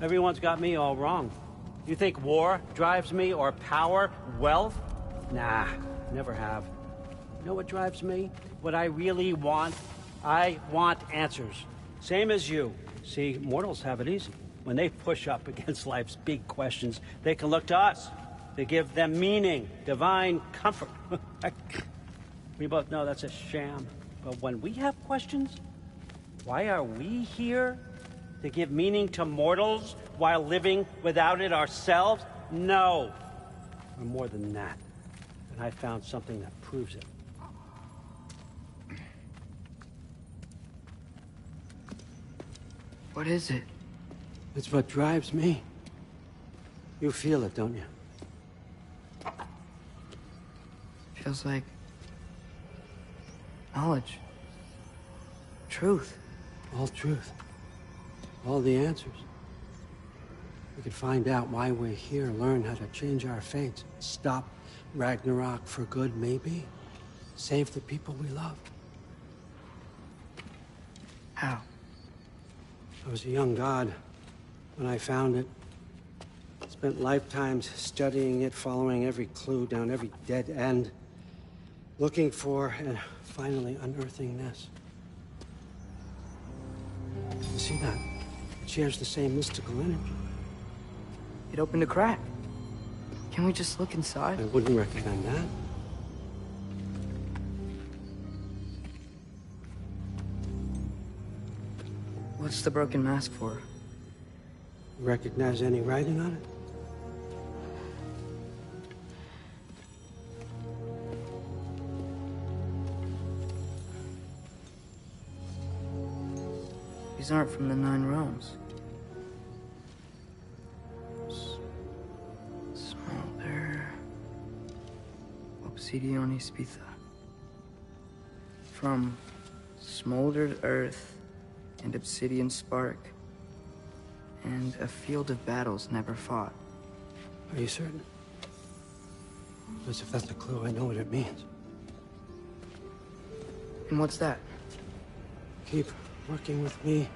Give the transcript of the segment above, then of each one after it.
Everyone's got me all wrong. You think war drives me, or power, wealth? Nah, never have. You know what drives me? What I really want? I want answers. Same as you. See, mortals have it easy. When they push up against life's big questions, they can look to us. They give them meaning, divine comfort. We both know that's a sham. But when we have questions, why are we here? To give meaning to mortals while living without it ourselves? No. We're more than that. And I found something that proves it. What is it? It's what drives me. You feel it, don't you? Feels like knowledge. Truth. All truth. All the answers. We could find out why we're here, learn how to change our fates, stop Ragnarök for good, maybe. Save the people we love. How? I was a young god when I found it. Spent lifetimes studying it, following every clue down every dead end, looking for and finally unearthing this. You see that? It shares the same mystical energy. It opened a crack. Can we just look inside? I wouldn't recommend that. What's the broken mask for? Recognize any writing on it? These aren't from the Nine Realms. Smolder. Obsidion Spitha. From smoldered earth and obsidian spark. And a field of battles never fought. Are you certain? Because if that's a clue, I know what it means. And what's that? Keep working with me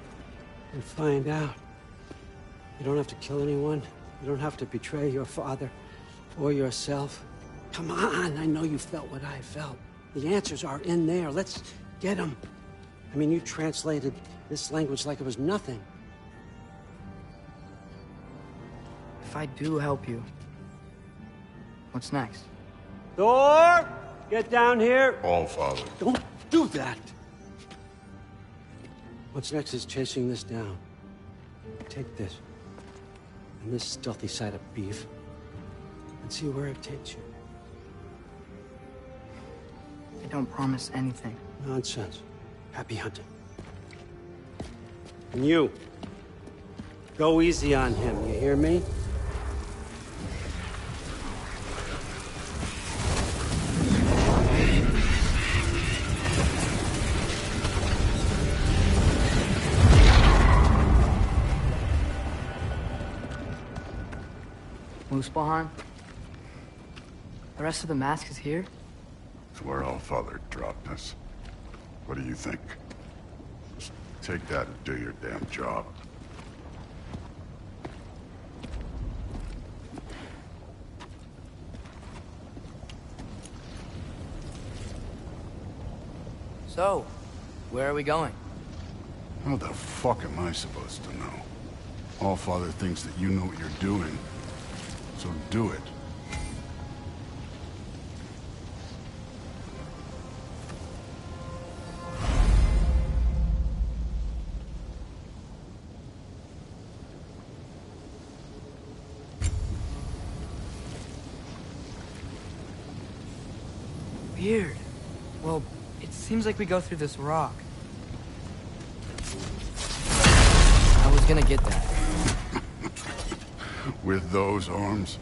and find out. You don't have to kill anyone. You don't have to betray your father or yourself. Come on, I know you felt what I felt. The answers are in there. Let's get them. I mean, you translated this language like it was nothing. If I do help you, what's next? Thor! Get down here! All Father. Don't do that! What's next is chasing this down. Take this, and this stealthy side of beef, and see where it takes you. I don't promise anything. Nonsense. Happy hunting. And you, go easy on him, you hear me? Muspelheim? The rest of the mask is here? It's where All Father dropped us. What do you think? Just take that and do your damn job. So, where are we going? How the fuck am I supposed to know? All Father thinks that you know what you're doing, so do it. Weird. Well, it seems like we go through this rock. I was gonna get that. With those arms?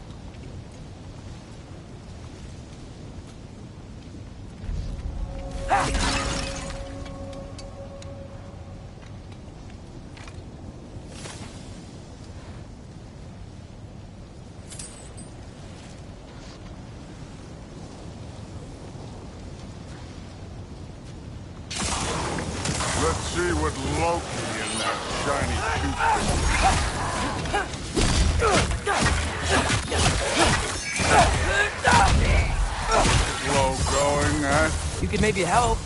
Let's see what Loki and that shiny toothpick. You could maybe help.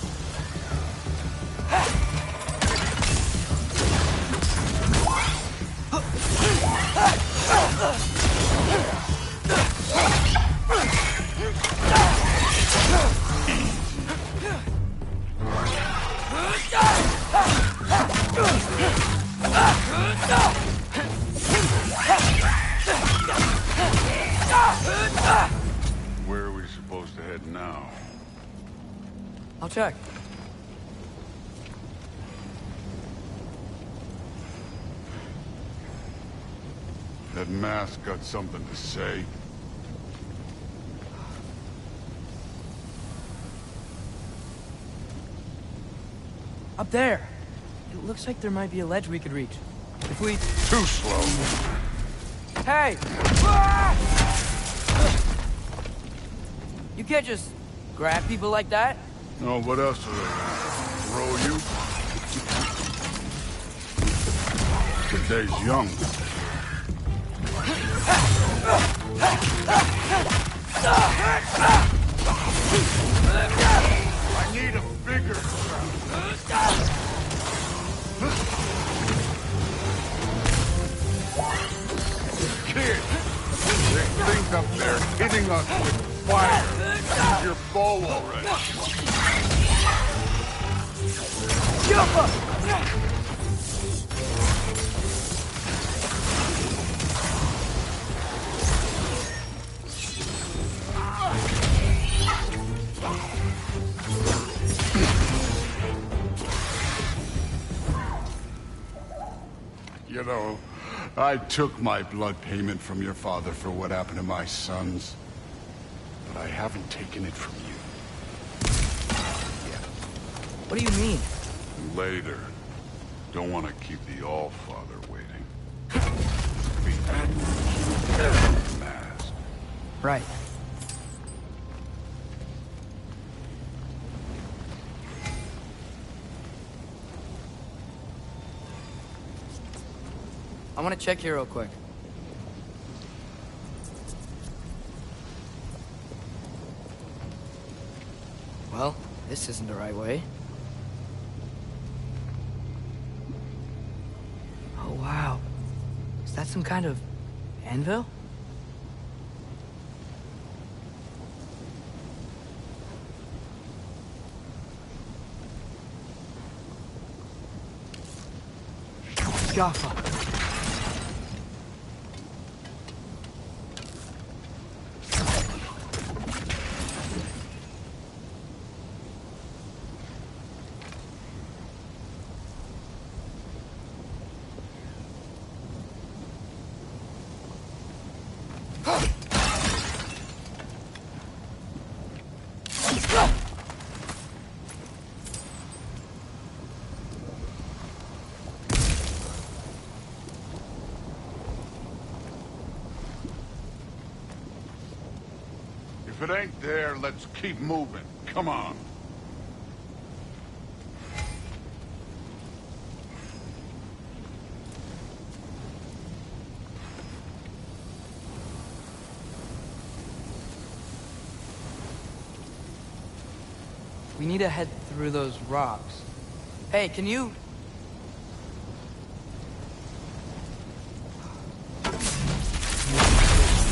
Where are we supposed to head now? I'll check. That mask got something to say? Up there. It looks like there might be a ledge we could reach. If we... Too slow. Hey! Ah! You can't just grab people like that. Oh, what else are they gonna throw you? Today's young. I need a bigger kid. They think up there hitting us with fire. Use your bow already. You know, I took my blood payment from your father for what happened to my sons. But I haven't taken it from you. What do you mean? Later. Don't want to keep the All-Father waiting. Be mask. Right. I want to check here real quick. Well, this isn't the right way. Oh, wow. Is that some kind of anvil? Jaffa. If it ain't there, let's keep moving. Come on. We need to head through those rocks. Hey, can you...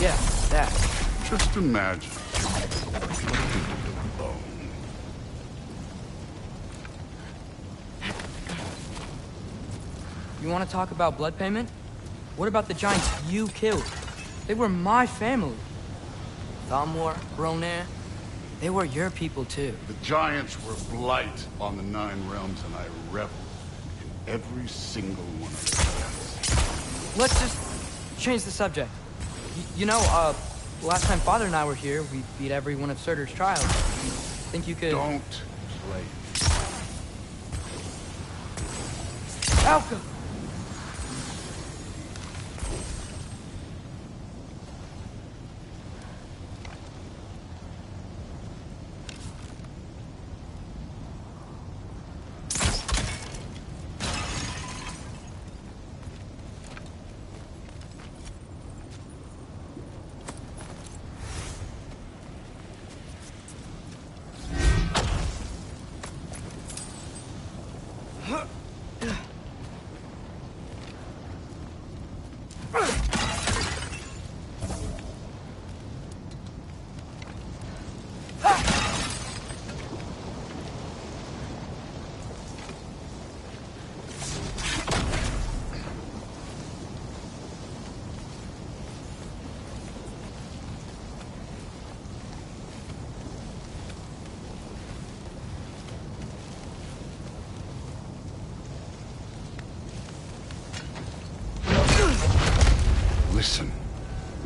Yeah, that. Just imagine. You want to talk about blood payment? What about the giants you killed? They were my family. Thamur, Ronair, they were your people too. The giants were blight on the 9 realms, and I reveled in every single one of them. Let's just change the subject. You know, last time Father and I were here, we beat every one of Surtur's trials. Think you could... Don't play. Alka!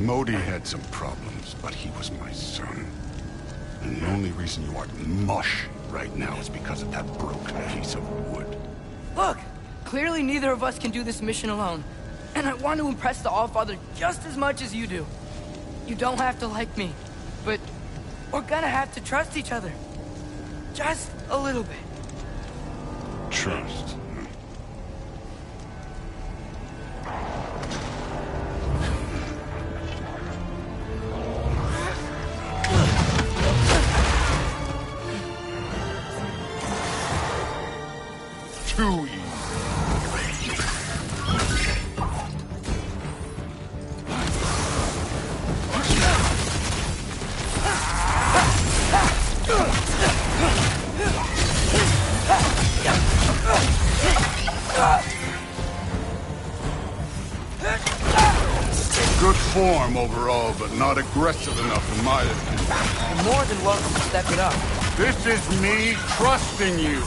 Modi had some problems, but he was my son. And the only reason you aren't mush right now is because of that broken piece of wood. Look! Clearly neither of us can do this mission alone. And I want to impress the Allfather just as much as you do. You don't have to like me, but we're gonna have to trust each other. Just a little bit. Trust. Too easy. Good form overall, but not aggressive enough in my opinion. You're more than welcome to step it up. This is me trusting you.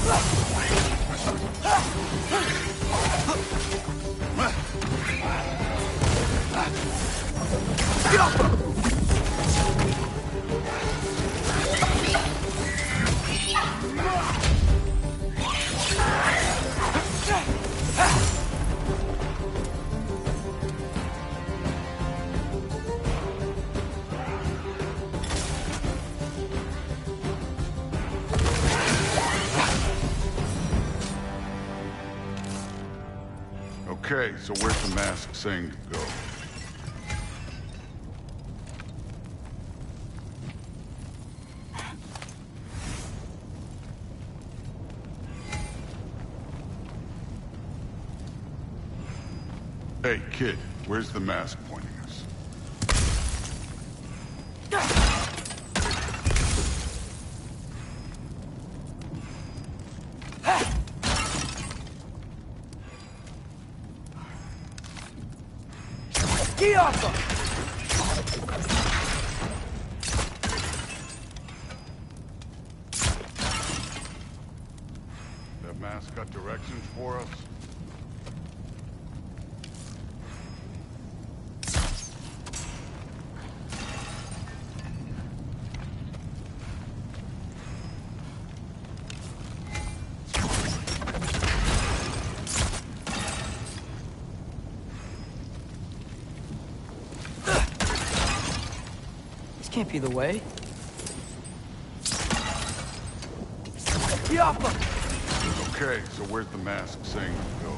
Okay, so where's the mask saying to go? Hey, kid, where's the mask pointing us? Get off him! That mask got directions for us? Can't be the way. Get off him! Okay, so where's the mask saying to go?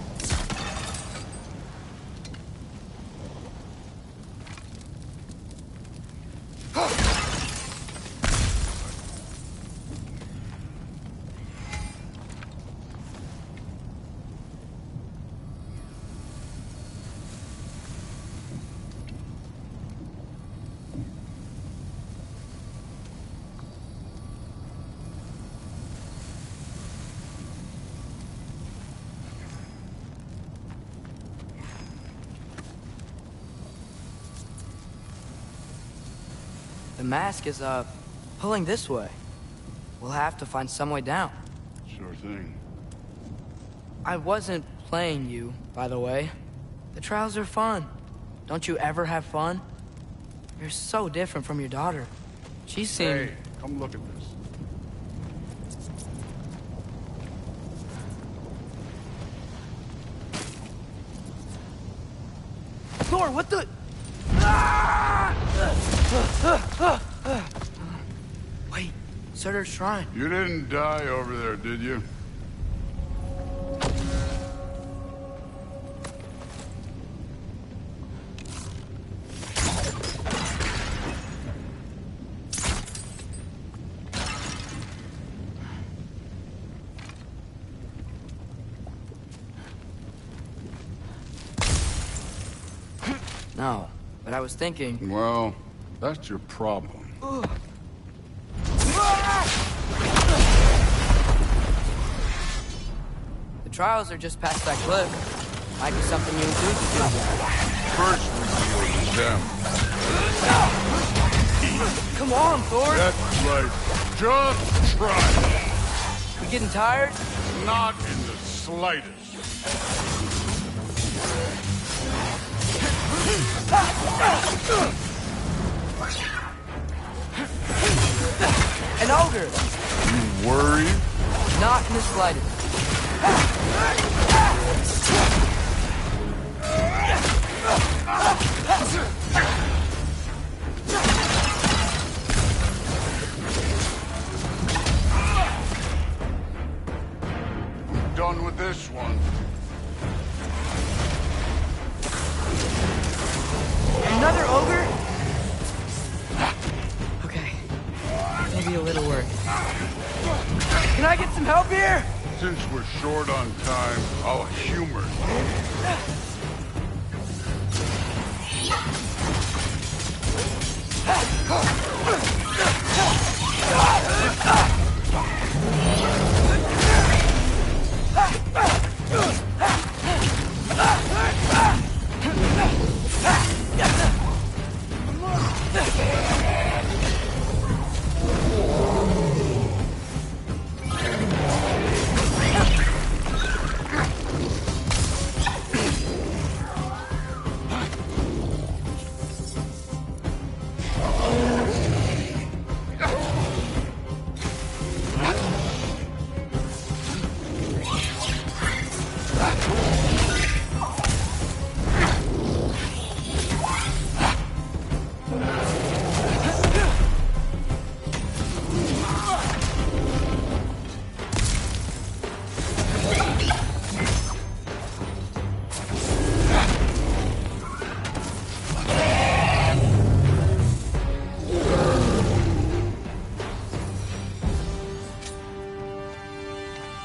The mask is, pulling this way. We'll have to find some way down. Sure thing. I wasn't playing you, by the way. The trials are fun. Don't you ever have fun? You're so different from your daughter. She seemed... Hey, come look at this. Thor, what the... Wait, Surtur's shrine. You didn't die over there, did you? No, but I was thinking... Well, that's your problem. The trials are just past that cliff. Might be something you and Duke could do. First we deal with them. Come on, Thor! That's right. Just try. You getting tired? Not in the slightest. ogre! You worried? Not in the slightest. Done with this one. Another ogre? Okay. Maybe a little work. Can I get some help here? Since we're short on time, I'll humor you.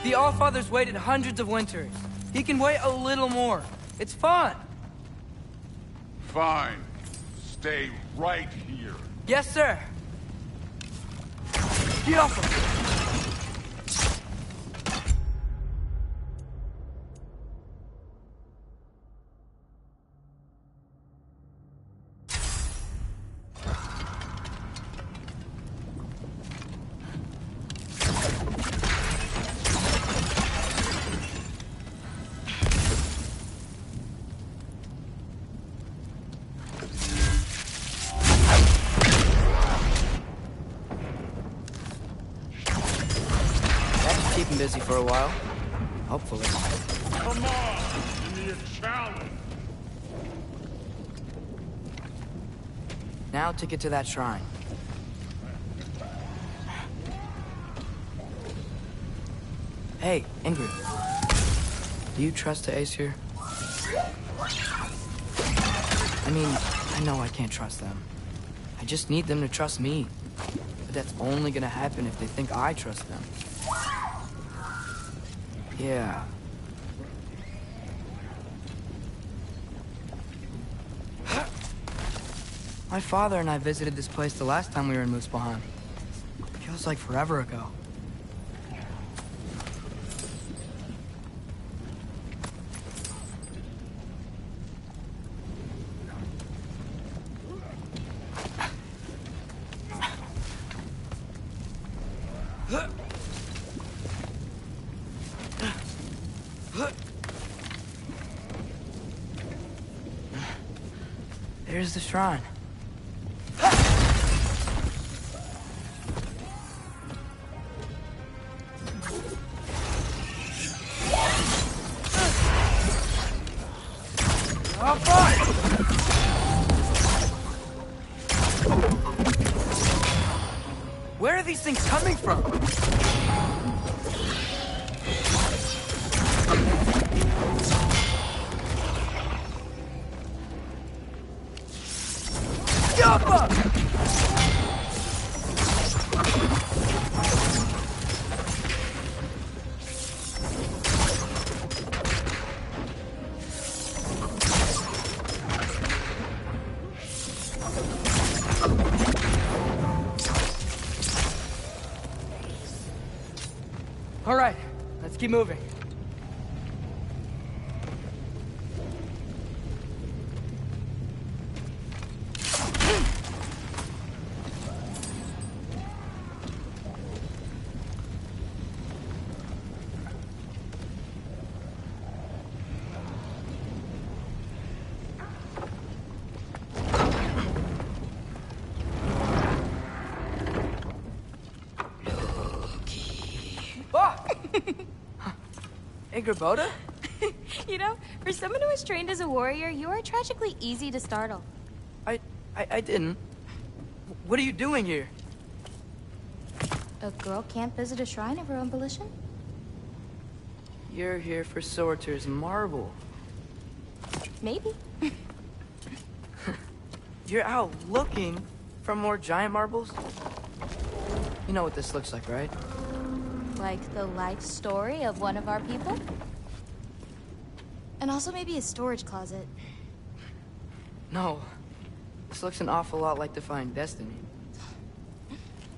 The Allfather's waited hundreds of winters. He can wait a little more. It's fun. Fine. Stay right here. Yes, sir. Get off him. Keep him busy for a while. Hopefully. Come on! Give me a challenge! Now to get to that shrine. Hey, Ingrid. Do you trust the Aesir? I mean, I know I can't trust them. I just need them to trust me. But that's only gonna happen if they think I trust them. Yeah. My father and I visited this place the last time we were in Muspelheim. Feels like forever ago. There's the shrine. Where are these things coming from? All right, let's keep moving. Hey, Grabota? You know, for someone who was trained as a warrior, you are tragically easy to startle. I didn't. What are you doing here? A girl can't visit a shrine of her own volition? You're here for Sorter's marble. Maybe. You're out looking for more giant marbles? You know what this looks like, right? Like the life story of one of our people? And also maybe a storage closet. No. This looks an awful lot like Defying Destiny.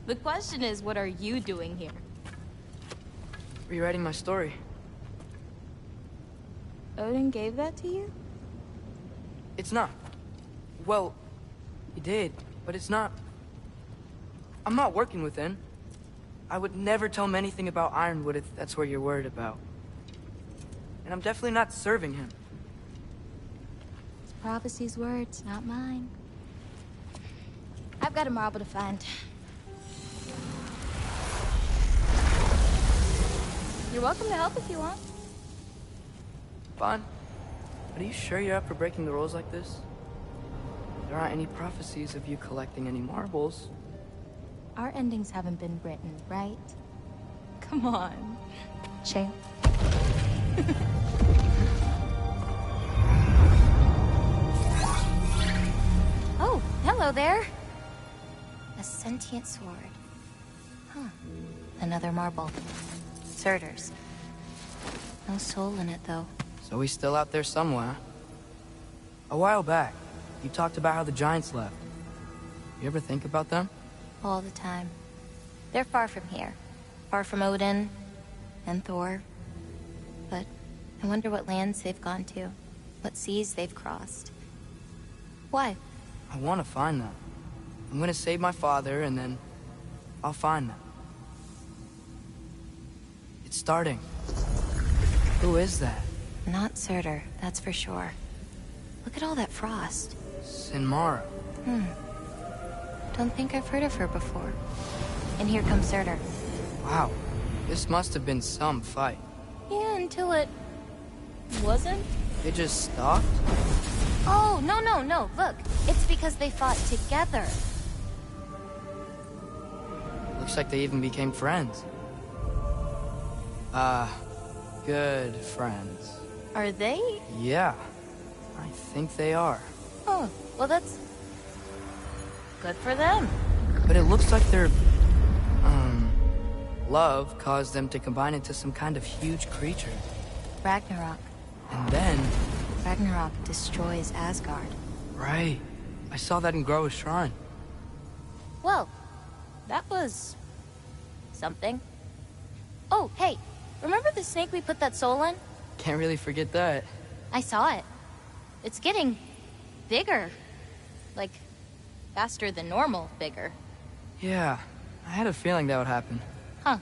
The question is, what are you doing here? Rewriting my story. Odin gave that to you? It's not. Well, he did, but it's not. I'm not working with him. I would never tell him anything about Ironwood if that's what you're worried about. And I'm definitely not serving him. It's prophecy's words, not mine. I've got a marble to find. You're welcome to help if you want. Fine. But are you sure you're up for breaking the rules like this? There aren't any prophecies of you collecting any marbles. Our endings haven't been written, right? Come on, champ. Oh, hello there. A sentient sword. Huh. Another marble. Surtur's. No soul in it, though. So he's still out there somewhere. A while back, you talked about how the giants left. You ever think about them? All the time. They're far from here. Far from Odin and Thor. But I wonder what lands they've gone to. What seas they've crossed. Why? I want to find them. I'm gonna save my father, and then I'll find them. It's starting. Who is that? Not Surtur, that's for sure. Look at all that frost. Sinmara. Don't think I've heard of her before. And here comes Surtur. Wow. This must have been some fight. Yeah, until it... wasn't? They just stopped? Oh, no. Look, it's because they fought together. Looks like they even became friends. Good friends. Are they? Yeah. I think they are. Oh, well that's... good for them. But it looks like their... love caused them to combine into some kind of huge creature. Ragnarok. And then... Ragnarok destroys Asgard. Right. I saw that in Groa's shrine. Well, that was... something. Oh, hey, remember the snake we put that soul in? Can't really forget that. I saw it. It's getting... bigger. Like, faster than normal bigger. Yeah, I had a feeling that would happen. Huh.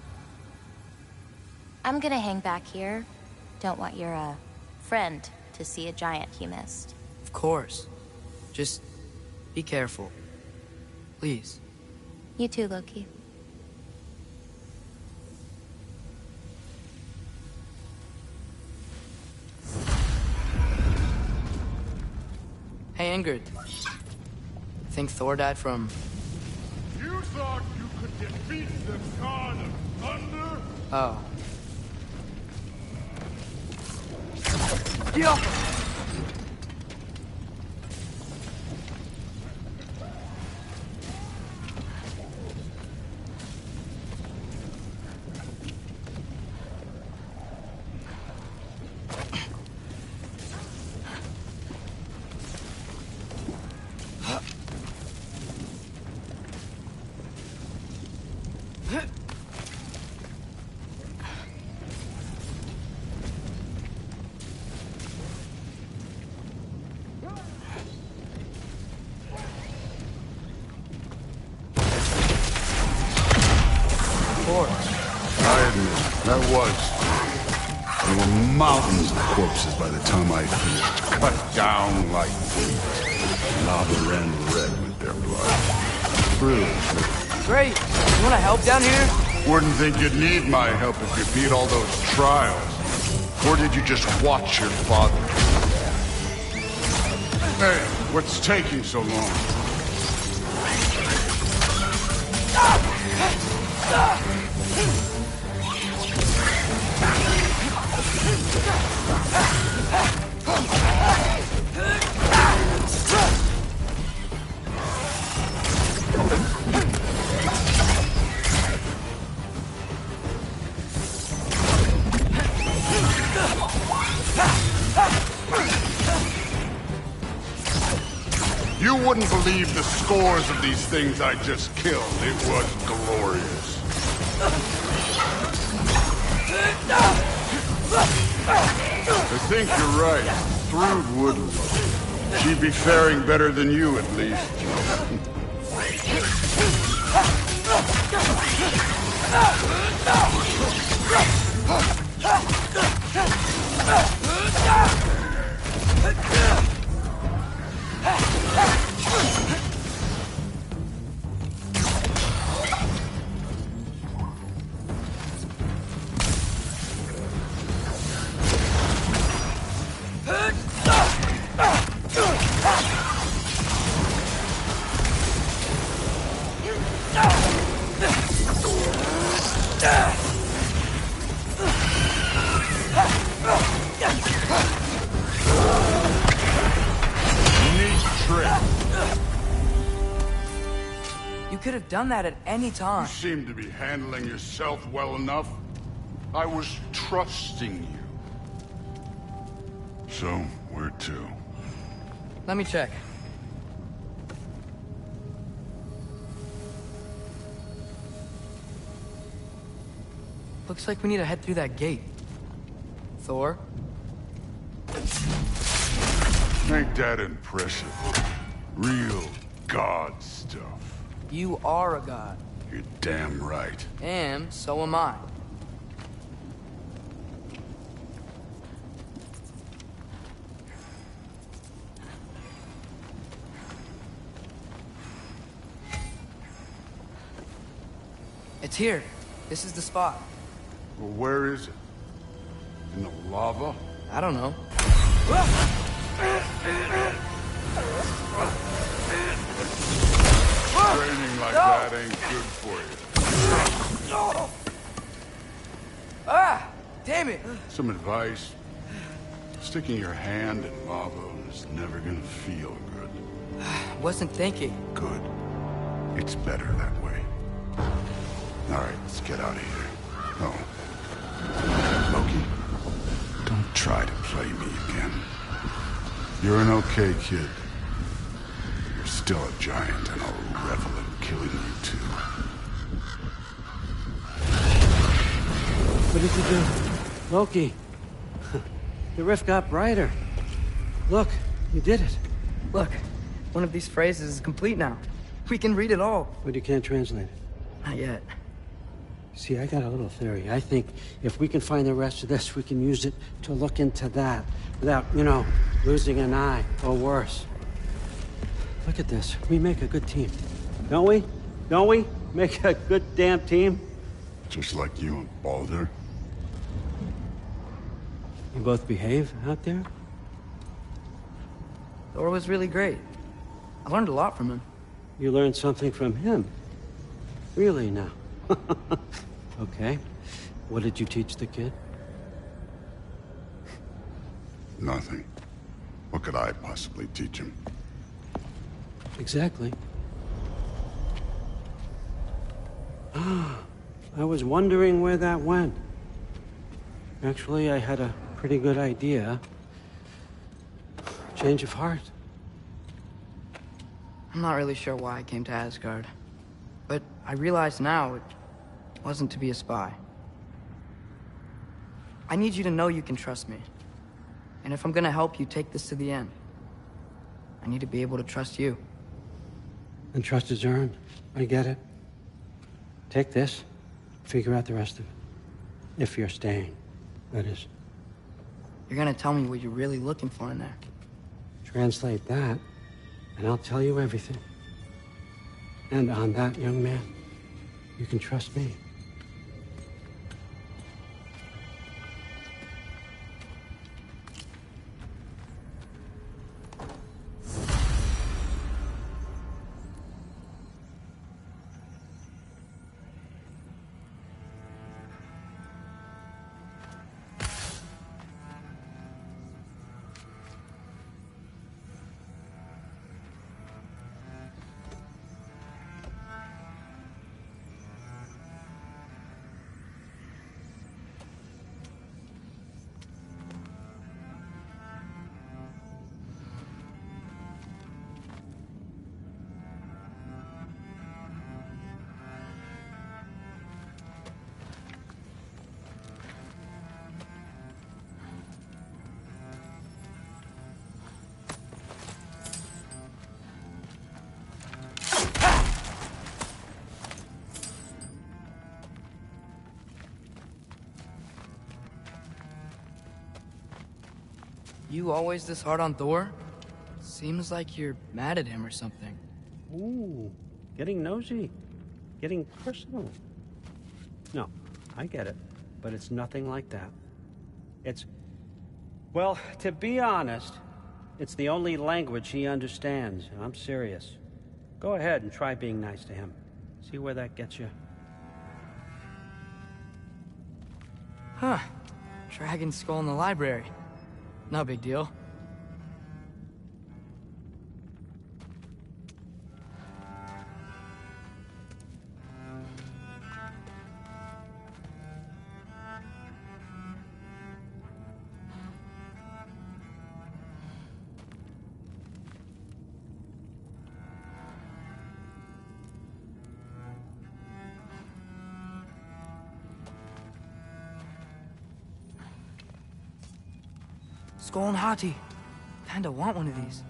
I'm gonna hang back here. Don't want your, friend to see a giant he missed. Of course. Just be careful. Please. You too, Loki. Hey, Ingrid. Think Thor died from... You thought you could defeat the God of Thunder? Oh. Yeah. I admit, that was. There were mountains of corpses by the time I finished. Cut down like wheat. Lava ran red with their blood. Bruised. Great. You wanna help down here? Wouldn't think you'd need my help if you beat all those trials. Or did you just watch your father? Hey, what's taking so long? You wouldn't believe the scores of these things I just killed. It was glorious. I think you're right. Thrud wouldn't. She'd be faring better than you, at least. You could have done that at any time. You seem to be handling yourself well enough. I was trusting you. So, where to? Let me check. Looks like we need to head through that gate. Thor? Ain't that impressive? Real god stuff. You are a god. You're damn right. And so am I. It's here. This is the spot. Well, where is it? In the lava? I don't know. Training like that ain't good for you. Ah! Damn it! Some advice. Sticking your hand in lava is never gonna feel good. Wasn't thinking. Good. It's better that way. Alright, let's get out of here. Oh. Loki, don't try to play me again. You're an okay kid. You're still a giant, and I'll revel in killing you too. What did you do? Loki. The rift got brighter. Look, you did it. Look, one of these phrases is complete now. We can read it all. But you can't translate it. Not yet. See, I got a little theory. I think if we can find the rest of this, we can use it to look into that without, losing an eye or worse. Look at this. We make a good team. Don't we? Don't we? Make a good damn team? Just like you and Baldur. You both behave out there? Thor was really great. I learned a lot from him. You learned something from him? Really now? Okay. What did you teach the kid? Nothing. What could I possibly teach him? Exactly. I was wondering where that went. Actually, I had a pretty good idea. Change of heart. I'm not really sure why I came to Asgard. But I realize now it wasn't to be a spy. I need you to know you can trust me. And if I'm gonna help you take this to the end, I need to be able to trust you. And trust is earned. I get it. Take this, figure out the rest of it. If you're staying, that is. You're gonna tell me what you're really looking for in there. Translate that, and I'll tell you everything. And on that, young man, you can trust me. You always this hard on Thor? Seems like you're mad at him or something. Ooh, getting nosy. Getting personal. No, I get it. But it's nothing like that. It's... Well, to be honest, it's the only language he understands, and I'm serious. Go ahead and try being nice to him. See where that gets you. Huh. Dragon skull in the library. No big deal. Skull and Hati. Kinda want one of these.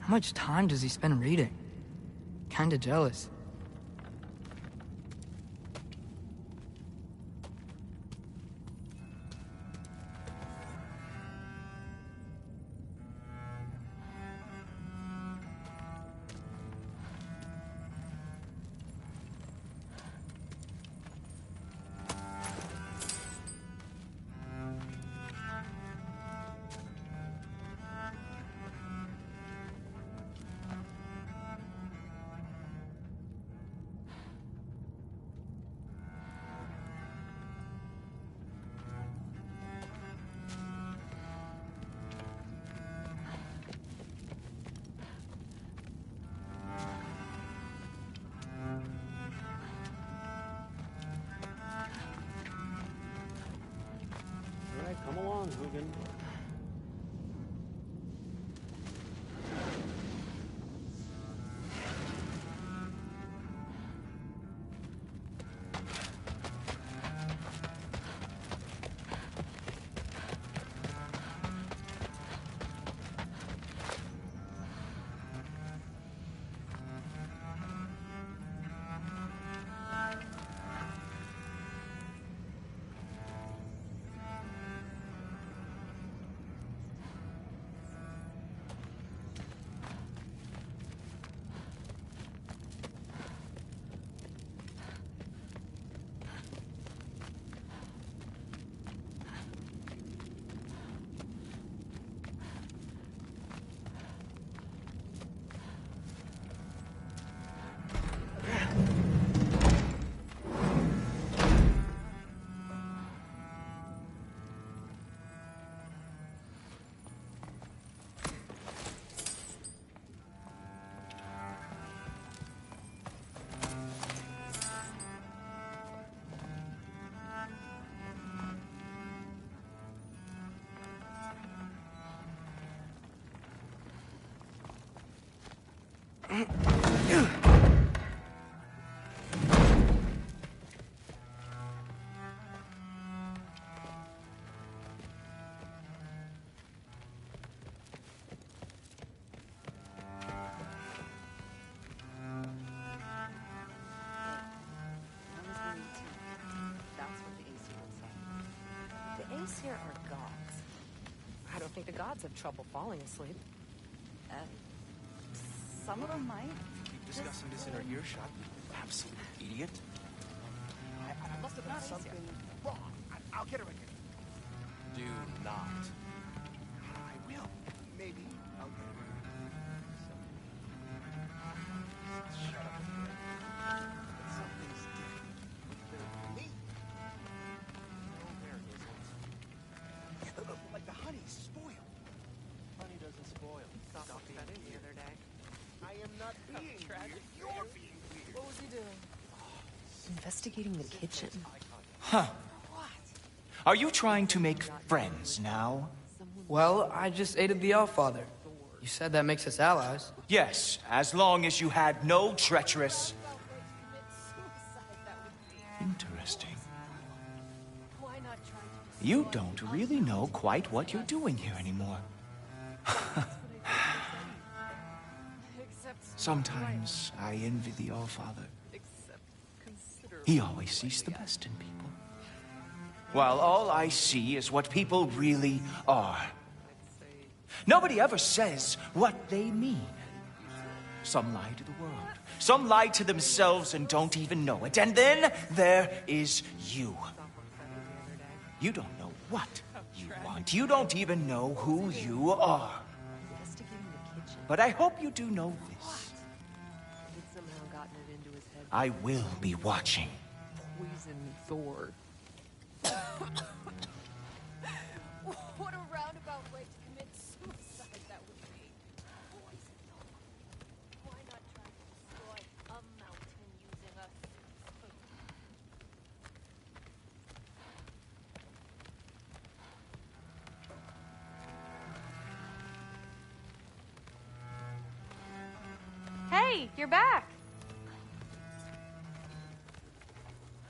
How much time does he spend reading? Kinda jealous. Come along, Hugin. Here are gods. I don't think the gods have trouble falling asleep. Some of them might. Keep discussing this in our earshot, you absolute idiot. I must have done something wrong. I'll get her again. Do not. I will. Maybe I'll get her. Like the honey's spoiled. Honey doesn't spoil. Stop that in the other day. I am not being weird. You're being weird. What was he doing? Investigating the kitchen. Huh. Are you trying to make friends now? Well, I just aided the Allfather. You said that makes us allies. Yes, as long as you had no treacherous... Interesting. You don't really know quite what you're doing here anymore. Sometimes I envy the Allfather. He always sees the best in people. While all I see is what people really are. Nobody ever says what they mean. Some lie to the world. Some lie to themselves and don't even know it. And then there is you. You don't know what you want. You don't even know who you are. But I hope you do know this. I will be watching. Poison Thor. What a roundabout way to commit suicide that would be. Poison. Why not try to destroy a mountain using a spoon? Hey, you're back.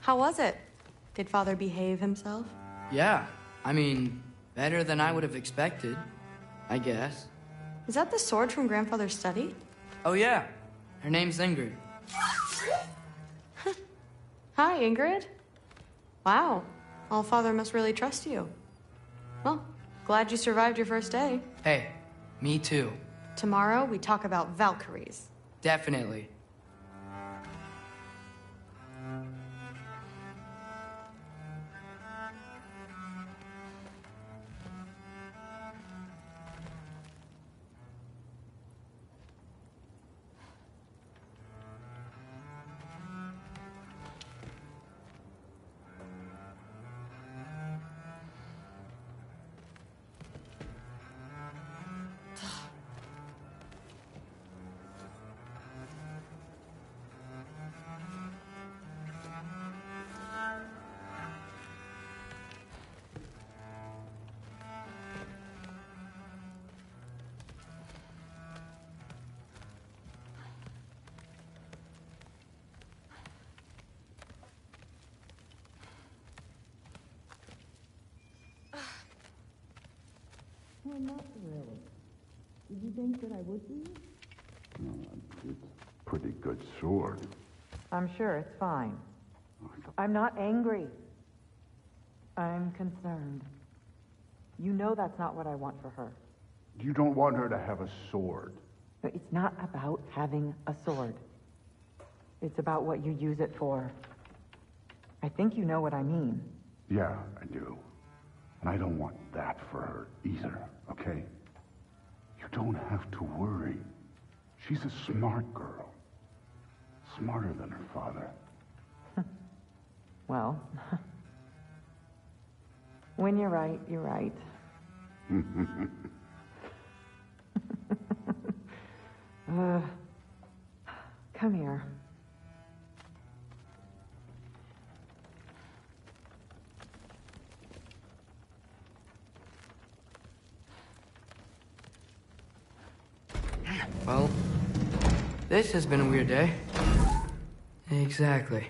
How was it? Did Father behave himself? Yeah, I mean, better than I would have expected, I guess. Is that the sword from Grandfather's study? Oh yeah, her name's Ingrid. Hi, Ingrid. Wow, Allfather must really trust you. Well, glad you survived your first day. Hey, me too. Tomorrow, we talk about Valkyries. Definitely. Well, not really. Did you think that I would be? It's a pretty good sword. I'm sure it's fine. I'm not angry. I'm concerned. You know that's not what I want for her. You don't want her to have a sword. But it's not about having a sword. It's about what you use it for. I think you know what I mean. Yeah, I do. And I don't want that for her either, okay? You don't have to worry. She's a smart girl. Smarter than her father. Well, when you're right, you're right. Come here. Well, this has been a weird day. Exactly.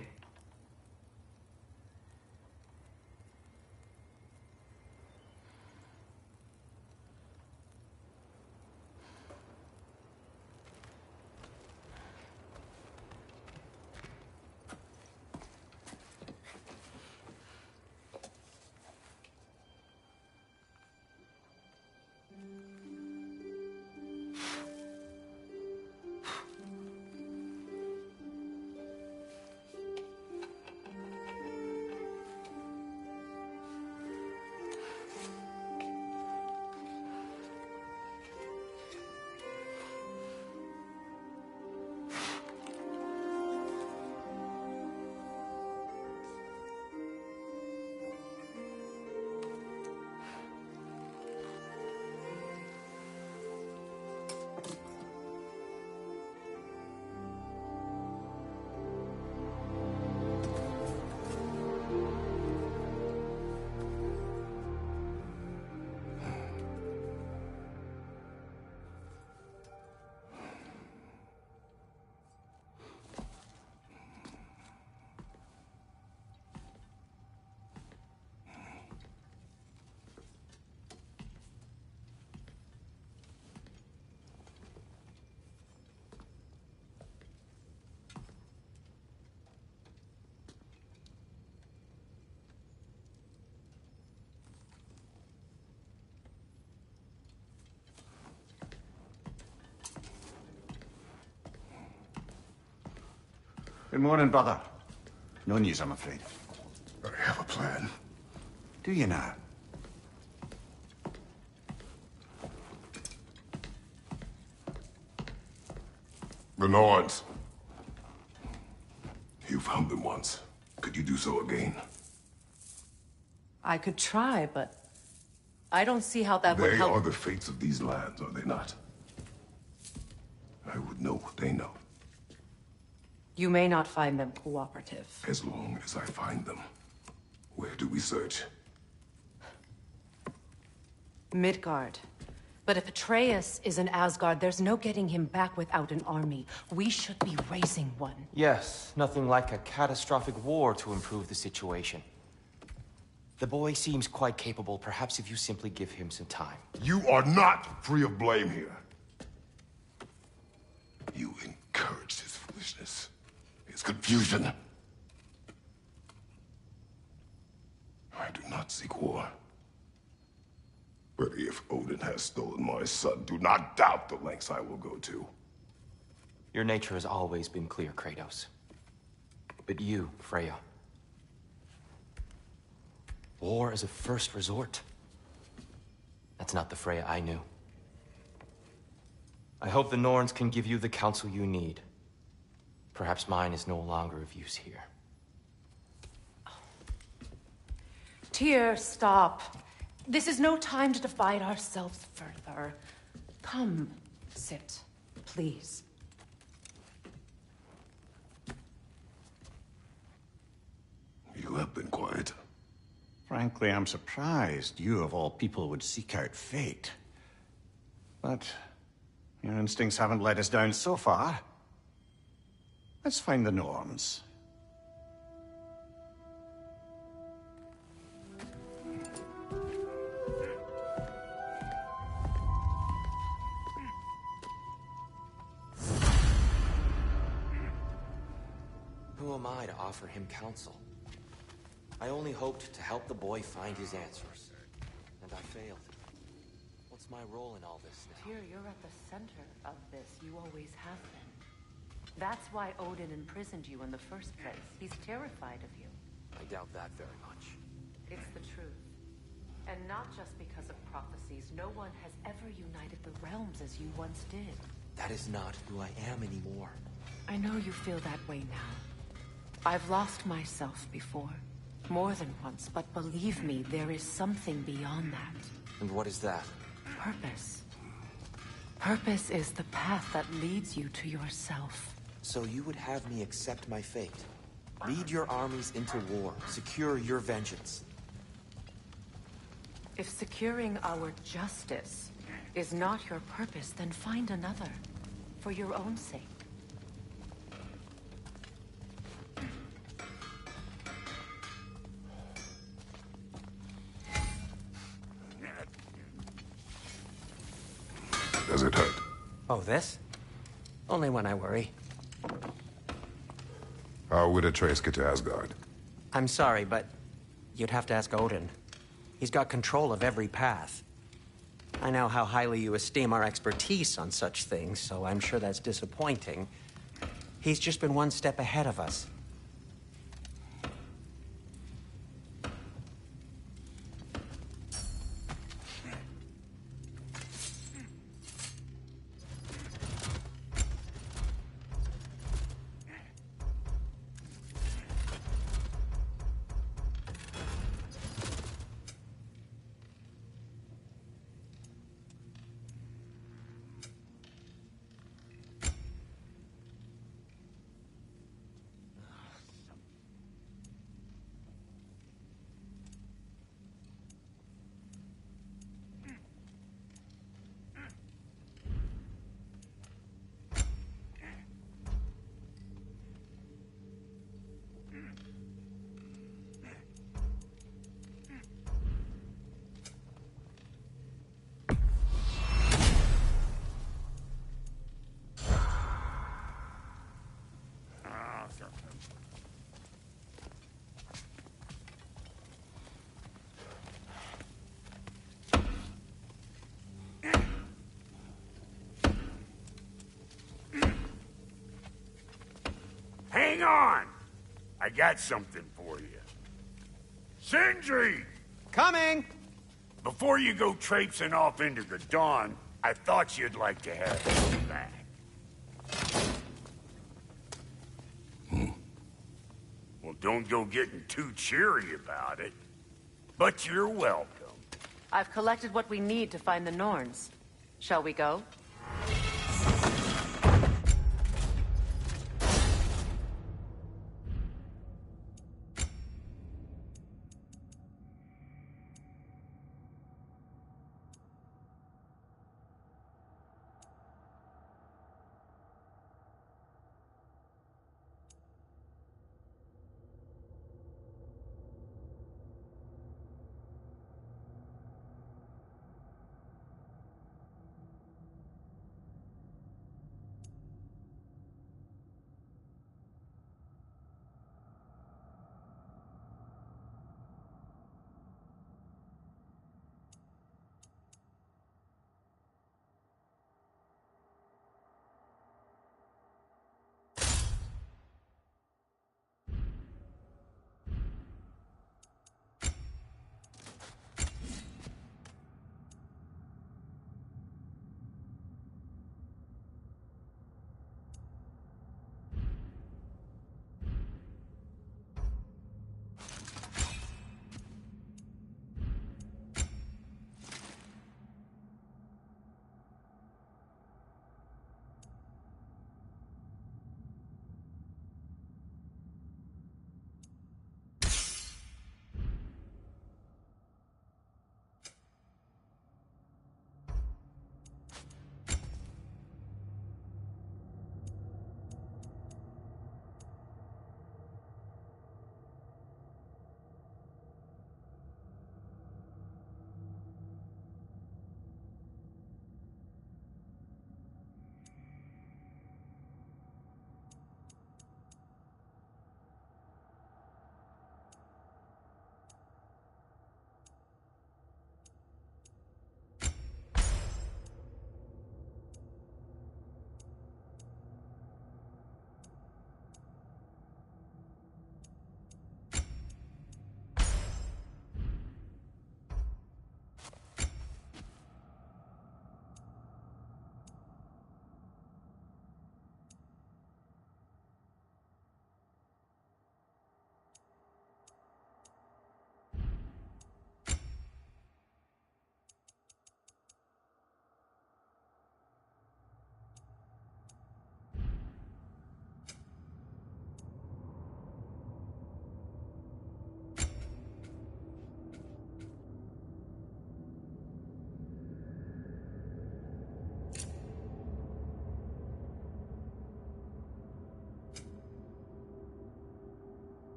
Good morning, brother. No news, I'm afraid. I have a plan. Do you now? The Norns. You found them once. Could you do so again? I could try, but I don't see how that would help. They are the fates of these lands, are they not? I would know what they know. You may not find them cooperative. As long as I find them. Where do we search? Midgard. But if Atreus is in Asgard, there's no getting him back without an army. We should be raising one. Yes, nothing like a catastrophic war to improve the situation. The boy seems quite capable. Perhaps if you simply give him some time. You are not free of blame here. You encouraged his foolishness, his confusion. I do not seek war. But if Odin has stolen my son, do not doubt the lengths I will go to. Your nature has always been clear, Kratos. But you, Freya. War is a first resort. That's not the Freya I knew. I hope the Norns can give you the counsel you need. Perhaps mine is no longer of use here. Tyr, stop. This is no time to divide ourselves further. Come, sit, please. You have been quiet. Frankly, I'm surprised you, of all people, would seek out fate. But your instincts haven't let us down so far. Let's find the Norns. Who am I to offer him counsel? I only hoped to help the boy find his answers. And I failed. What's my role in all this now? Tyr, you're at the center of this. You always have been. That's why Odin imprisoned you in the first place. He's terrified of you. I doubt that very much. It's the truth. And not just because of prophecies. No one has ever united the realms as you once did. That is not who I am anymore. I know you feel that way now. I've lost myself before. More than once, but believe me, there is something beyond that. And what is that? Purpose. Purpose is the path that leads you to yourself. So you would have me accept my fate? Lead your armies into war, secure your vengeance. If securing our justice is not your purpose, then find another. For your own sake. Does it hurt? Oh, this? Only when I worry. How would Atreus get to Asgard? I'm sorry, but you'd have to ask Odin. He's got control of every path. I know how highly you esteem our expertise on such things, so I'm sure that's disappointing. He's just been one step ahead of us. Hang on! I got something for you. Sindri! Coming! Before you go traipsing off into the dawn, I thought you'd like to have this back. Well, don't go getting too cheery about it. But you're welcome. I've collected what we need to find the Norns. Shall we go?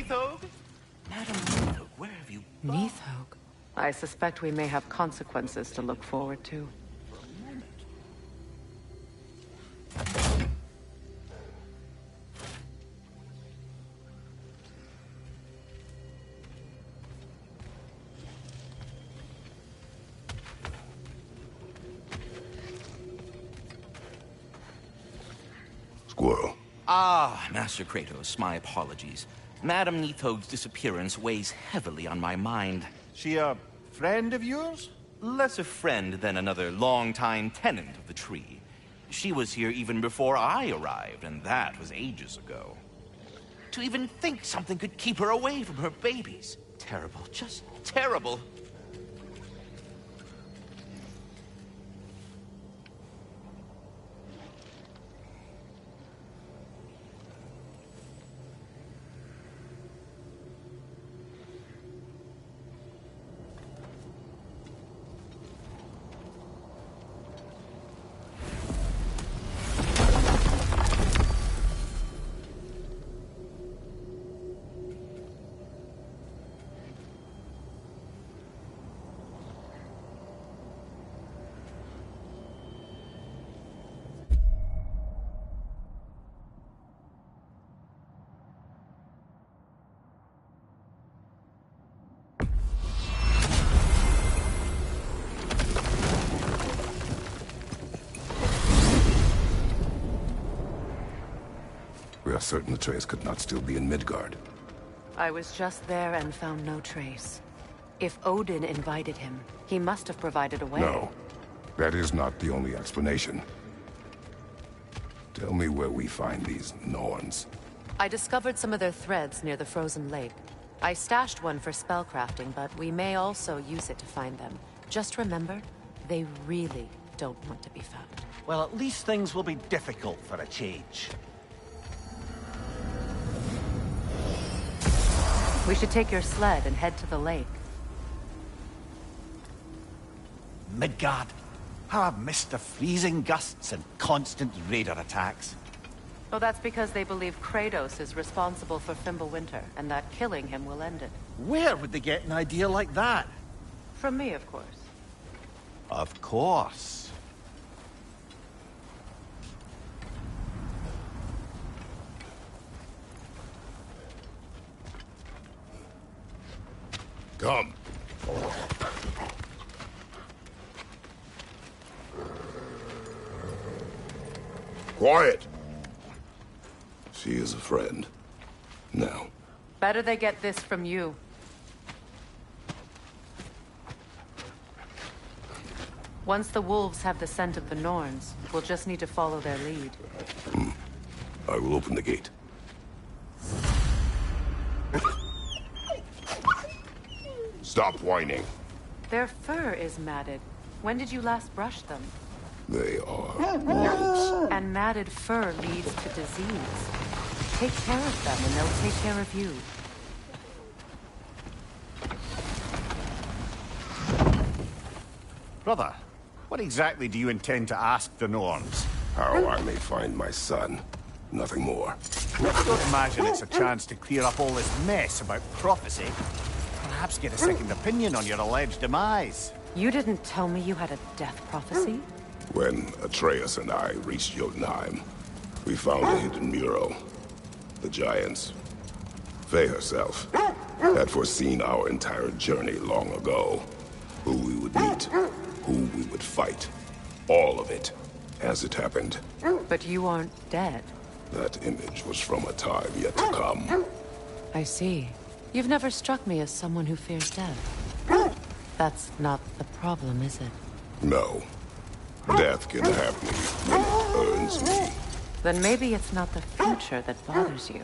Neathog? Madam Neathog, where have you gone? Neathog? I suspect we may have consequences to look forward to. Squirrel. Ah, Master Kratos, my apologies. Madam Neathog's disappearance weighs heavily on my mind. She a friend of yours? Less a friend than another longtime tenant of the tree. She was here even before I arrived, and that was ages ago. To even think something could keep her away from her babies. Terrible, just terrible. We are certain Atreus could not still be in Midgard. I was just there and found no trace. If Odin invited him, he must have provided a way. No, that is not the only explanation. Tell me where we find these Norns. I discovered some of their threads near the frozen lake. I stashed one for spellcrafting, but we may also use it to find them. Just remember, they really don't want to be found. Well, at least things will be difficult for a change. We should take your sled and head to the lake. Midgard. How I've missed the freezing gusts and constant raider attacks. Oh, that's because they believe Kratos is responsible for Fimbulwinter, and that killing him will end it. Where would they get an idea like that? From me, of course. Of course. Come. Quiet. She is a friend. Now. Better they get this from you. Once the wolves have the scent of the Norns, we'll just need to follow their lead. I will open the gate. Stop whining. Their fur is matted. When did you last brush them? They are wolves. And matted fur leads to disease. Take care of them and they'll take care of you. Brother, what exactly do you intend to ask the Norns? How I may find my son. Nothing more. I don't imagine it's a chance to clear up all this mess about prophecy. Perhaps get a second opinion on your alleged demise. You didn't tell me you had a death prophecy? When Atreus and I reached Jotunheim, we found a hidden mural. The Giants, Faye herself, had foreseen our entire journey long ago. Who we would meet, who we would fight. All of it, as it happened. But you aren't dead. That image was from a time yet to come. I see. You've never struck me as someone who fears death. That's not the problem, is it? No. Death can have me when it earns me. Then maybe it's not the future that bothers you.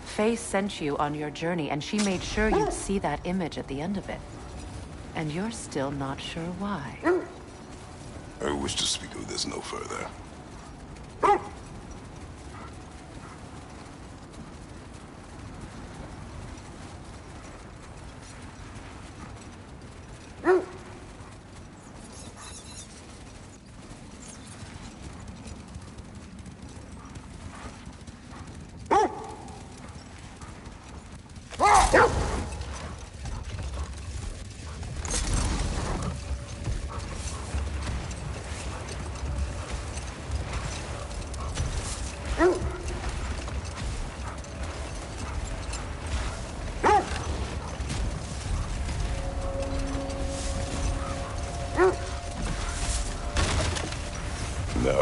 Faye sent you on your journey, and she made sure you'd see that image at the end of it. And you're still not sure why. I wish to speak of this no further. Now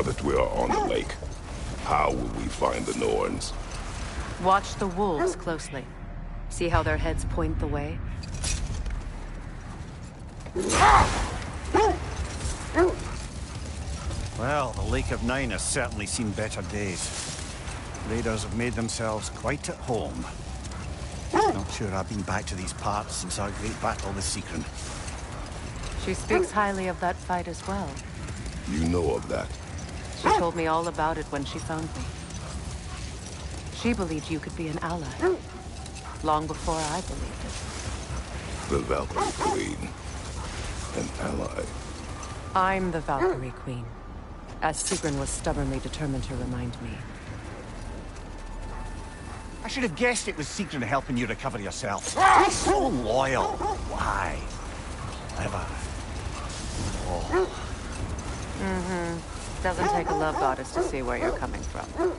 that we are on the lake, how will we find the Norns? Watch the wolves closely. See how their heads point the way? Well, the Lake of Nine has certainly seen better days. Raiders have made themselves quite at home. Not sure I've been back to these parts since our great battle with Secret. She speaks highly of that fight as well. You know of that? She told me all about it when she found me. She believed you could be an ally. Long before I believed it. The Valkyrie Queen. An ally. I'm the Valkyrie Queen. As Sigrun was stubbornly determined to remind me. I should have guessed it was Secret helping you recover yourself. So loyal. Why? Clever. Oh. Doesn't take a love goddess to see where you're coming from.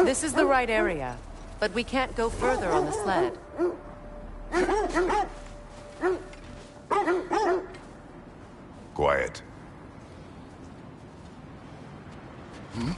This is the right area, but we can't go further on the sled. Quiet. Hmm?